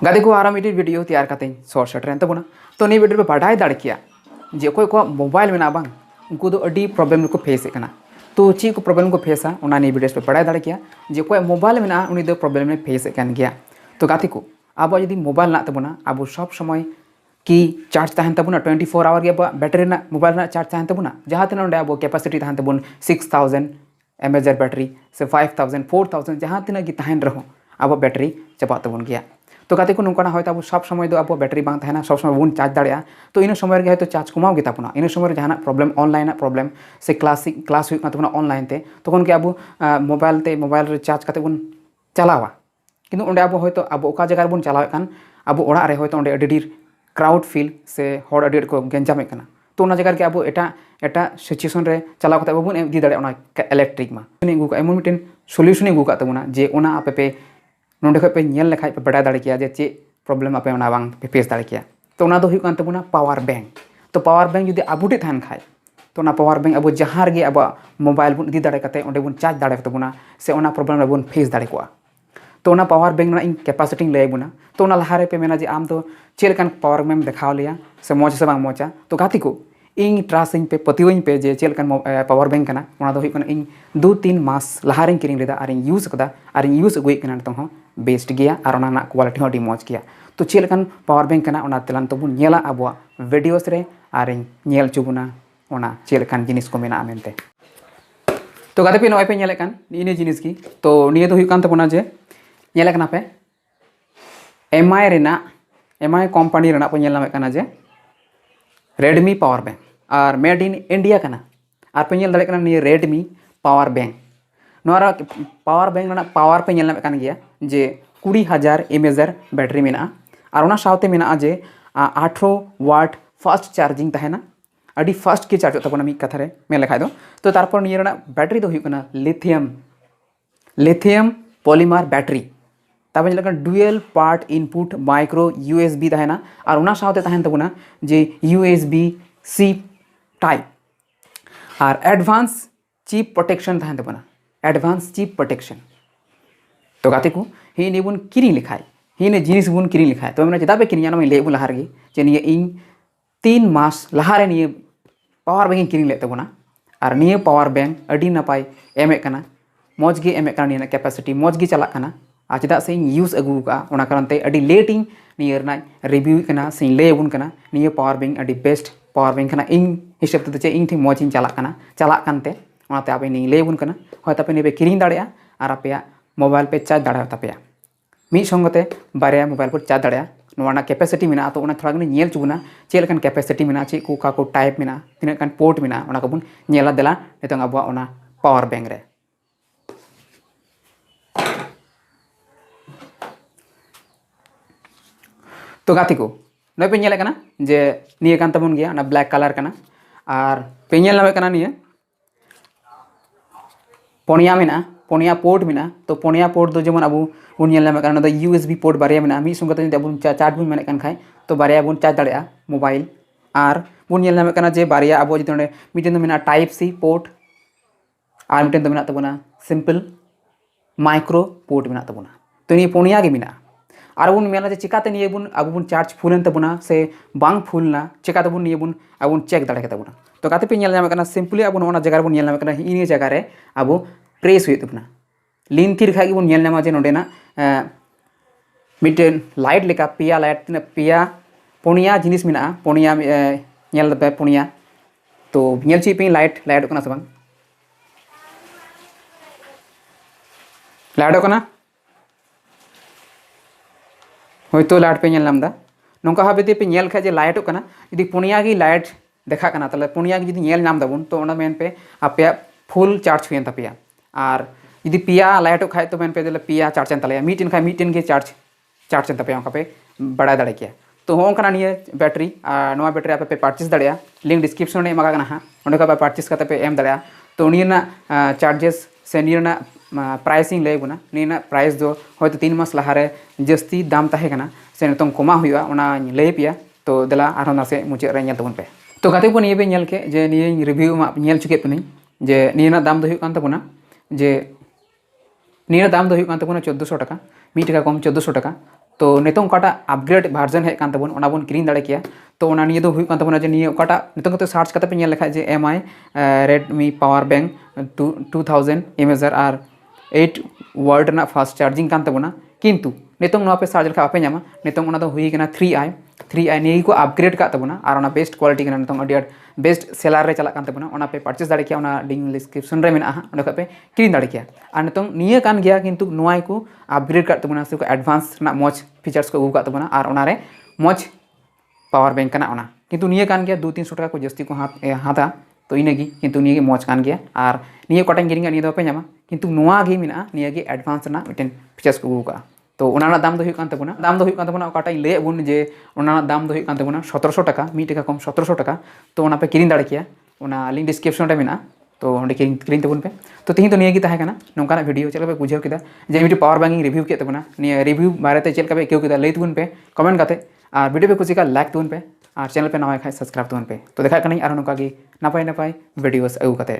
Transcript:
गाते को आराम मिट्टी वीडियो तैयार करते शॉर्ट शॉर्ट रहते बोना तो नहीं वीडियो पे बढ़ाई दाड़ किया जे कोई को मोबाइल में ना बांग उनको तो अड़ी प्रॉब्लम को फेस करना तो ची को प्रॉब्लम को फेसा उना नहीं वीडियो पे बढ़ाई दाड़ किया जे कोई मोबाइल में ना उनी दो प्रॉब्लम में फेस कर गया तो गाते को अब यदि मोबाइल ना तबना अब सब समय कि चार्ज तहन तबना 24 आवर के अब बैटरी ना मोबाइल ना चार्ज तहन तबना जहाँ तीन अब कैपेसिटी तहन तबन 6000 mAh बैटरी से 5000 4000 जहाँ तीन की तहन रहो अब बैटरी चबा तबन गया तो गाते को नौका होता अब सब समय अब बैटरी बांग तहना सब समय बन चार्ज दाड़ा तो इन समय गे तो चार्ज कमाओ गे तबना इन समय जहाँ प्रॉब्लम ऑनलाइन प्रॉब्लम से क्लास तबना ऑनलाइन ते तखन के अब मोबाइल चार्ज करते बन चलावा किन्तु ओंडे अब होयतो अब ओका जगह बन चलावे कान अब ओड़ा रे होयतो ओंडे अडी क्राउड फील से हर अडी को गेंजामे काना तो ओना जगह के अब एटा सिचुएशन रे चलाव कते बबन इदी दाड़े ओना इलेक्ट्रिक मा निगु का एमन मिटेन सॉल्यूशन निगु का तबना जे ओना आपे पे नोंडे खय पे नेल लेखाय पे बड़ा दाड़े किया जे चे प्रॉब्लम आपे ओना बांग पे फेस दाड़े किया तो ओना दो हुई कान तबना पावर बैंक तो पावर बैंक जदि आबुटे थान खाय तो ओना पावर बैंक अब जहां रे अब मोबाइल बन इदी दाड़े कते ओंडे बन चार्ज दाड़े तबना से ओना प्रॉब्लम रे बन फेस दाड़े कोआ तो ना पावर बैंक ना इन कैपेसिटी लय बुना तो ना लहारे पे मेना जे आम तो चेलकान पावर बैंक देखाव लिया से मौज से बांग मौजा तो गाती को इन ट्रास्ट इन पे पतिवइन पे जे चेलकान पावर बैंक कना ओना दो हुई इन 2-3 मास लहारे किरिंग लेदा और इन यूज कदा और इन यूज अगुई कना तो हो बेस्ट गया और ओना ना क्वालिटी हो डी मौज गया तो चेलकान पावर बैंक कना ओना तेलान तो बुन नेला अबवा वीडियोस रे और इन नेल चुबुना ओना चेलकान जिनिस को मेना मेनते तो गाते पे नय पे नेले कान इन जिनिस की तो निये तो हुई कान तबना जे नेल कना पे एमआई कंपनी रेना पे नेल नामे कना जे रेडमी पावर बैंक और मेड इन इंडिया कना और पे नेल दाड़े कना निये रेडमी पावर बैंक नोरा पावर बैंक रेना पावर पे नेल नामे कन गया जे 20000 mAh बैटरी मेना और ओना सावते मेना जे 18 वाट फास्ट चार्जिंग तहना अड़ी फास्ट के चार्ज तबना मी कथा रे मेल लेखाय दो तो तारपर निये रेना बैटरी दो हुई कना लिथियम पॉलीमर बैटरी तब dual part input micro USB तहना और उना सावते तहन तबना जे USB-C टाइप और एडवांस चिप प्रोटेक्शन तहन तबना एडवांस चिप प्रोटेक्शन तो गाते को ही ने बुन किरिंग लिखाय ही ने जिनिस बुन किरिंग लिखाय तो मैंने चदा पे किरिंग ना मैं ले बुन लहार गे जे निये इन 3 मास लहारे निये पावर बैंक किरिंग ले तबना और निये पावर बैंक अडी नपाय एमे कना मौज गे एमे कना निये कैपेसिटी मौज गे चला कना आ चदा से यूज अगू का ओना कारण ते अडी लेट इन नियर ना रिव्यू कना से ले बुन कना निये पावर बैंक अडी बेस्ट पावर बैंक कना इन हिसाब ते चे इन थी मौज इन चला कानते ओनाते आपे नि ले बुन कना होय तापे ने किरिंग दाड़या और आपे मोबाइल पे चार्ज दाड़ा तापे मी संगते बारे मोबाइल पर चार्ज दाड़ा नोना कैपेसिटी मेना तो ओना थोड़ा गन नेल चुबना चे लेकन कैपेसिटी मेना चे को टाइप मेना तिना कान पोर्ट मेना ओना को बुन नेला देला नितंग अबवा ओना पावर बैंक रे तो गाती को नय पे नेले कना जे निये कान तबन गया ना ब्लैक कलर कना और पे नेल नामे कना निये पोनिया पोर्ट मेना तो पोनिया पोर्ट दो जेमन अबु बुन नेल नामे कना दो USB पोर्ट बारिया मेना मी संगते अबु चार्ज बुन मेने कन खाय तो बारिया बुन चार्ज दाड़ेया मोबाइल और बुन नेल नामे कना जे बारिया अबु जिते ओंडे मिटेन दो मेना टाइप C पोर्ट और मिटेन दो मेना तबना सिंपल माइक्रो पोर्ट मेना तबना तो निये पोनिया गे मेना और बुन मेना जे चिकाते निये बुन अब बुन चार्ज फुलन तबना से बांग फुलना चिकाते बुन निये बुन अब चेक दाड़े के तबना तो गाते पे नेल नामे कना सिंपली अब ओना जगह बुन नेल नामे कना इन जगह रे अब प्रेस हुई तबना लिन थीर खाई बुन नेल नामा जे नोडेना मिटेन लाइट लेका पिया लाइट तना पिया पुनिया जिनिस मेना पुनिया नेल पे पुनिया तो नेल ची पे लाइट कना से बांग लाइट कना होयतो लाइट पे नेल नामदा नोंका हाबेते पे नेल खा जे लाइट कना यदि पुनिया गी लाइट देखा कना तले पुनिया गी यदि नेल नाम दाबुन तो ओना मेन पे आपे फुल चार्ज हुयन तापिया और यदि पिया लाइट खाय तो मेन पे दले पिया चार्ज एन तले मीटिन खाय मीटिन गे चार्ज एन तापिया ओका पे बड़ा दाड़े किया तो हों कना निये बैटरी नोआ बैटरी आपे पे परचेस दाड़ेया लिंक डिस्क्रिप्शन रे एमा कना हा ओंडे का परचेस करते पे एम दाड़ेया तो नियना चार्जेस से नियना प्राइसिंग ले बुना नियना प्राइस दो होयतो 3 मास लहारे जस्ती दाम ताहे कना से नितों कमा हुआ ओना ले पिया तो दला आरो नासे मुचे रे नेल तबन पे तो गाते को निये पे नेल के जे निये रिव्यू मा नेल चुके पनी जे नियना दाम दो हुई कान तबना जे नियर दाम दो हुई कान तबना 1400 टाका 1 टाका कम 1400 टाका तो नितों काटा अपग्रेड वर्जन हेज कान तबन ओना बोन किरिंग दाड़े किया तो ओना निये दो हुई कान तबना जे निये ओकाटा नितों कते सर्च कते पे नेल लेखा जे एमआई रेडमी पावर बैंक 2000 आर 8 वर्ड ना फास्ट चार्जिंग कान तबना किंतु नितों नोआ पे सर्च लेखा आपे न्यामा नितों ओना दो हुई कना 3i निये को अपग्रेड का तबना आर ओना बेस्ट क्वालिटी कना नितों अडी बेस्ट सेलर रे चला कान तबना ओना पे परचेस दाड़े किया ओना लिंक डिस्क्रिप्शन रे मेना ओना पे किरिंग दाड़े किया आर नितों निये कान गया किंतु नोआ को अपग्रेड का तबना से को एडवांस ना मौज फीचर्स को उगा तबना आर ओना रे मौज पावर बैंक कना ओना किंतु निये कान गया 200-300 टाका को जस्ती को हाता तो इनेगी किंतु निये मौज कान गया आर निये कोटाइन गिरिंगा निये दो पे न्यामा किंतु नोआ गे मेना निये गे एडवांस ना मिटेन फीचर्स को उगा तो ओना दाम दो हुई कान तबना दाम दो हुई कान तबना ओकाटा ले बुन जे ओना दाम दो हुई कान तबना 1700 टाका 1 टाका कम 1700 टाका तो ओना पे किरिंग दाड़े किया ओना लिंक डिस्क्रिप्शन रे मेना तो ओंडे किरिंग तबन पे तो तीन तो निये गी ताहे कना नोंकाना वीडियो चेक पे बुझाव केदा जे मिटी पावर बैंकिंग रिव्यू के तबना निये रिव्यू बारे ते चेक पे केउ केदा लई तबन पे कमेंट काते और वीडियो पे कुछ का लाइक तबन पे और चैनल पे नवा खाय सब्सक्राइब तबन पे तो देखा कनी आरो नोका गी नापाय वीडियोस अगु काते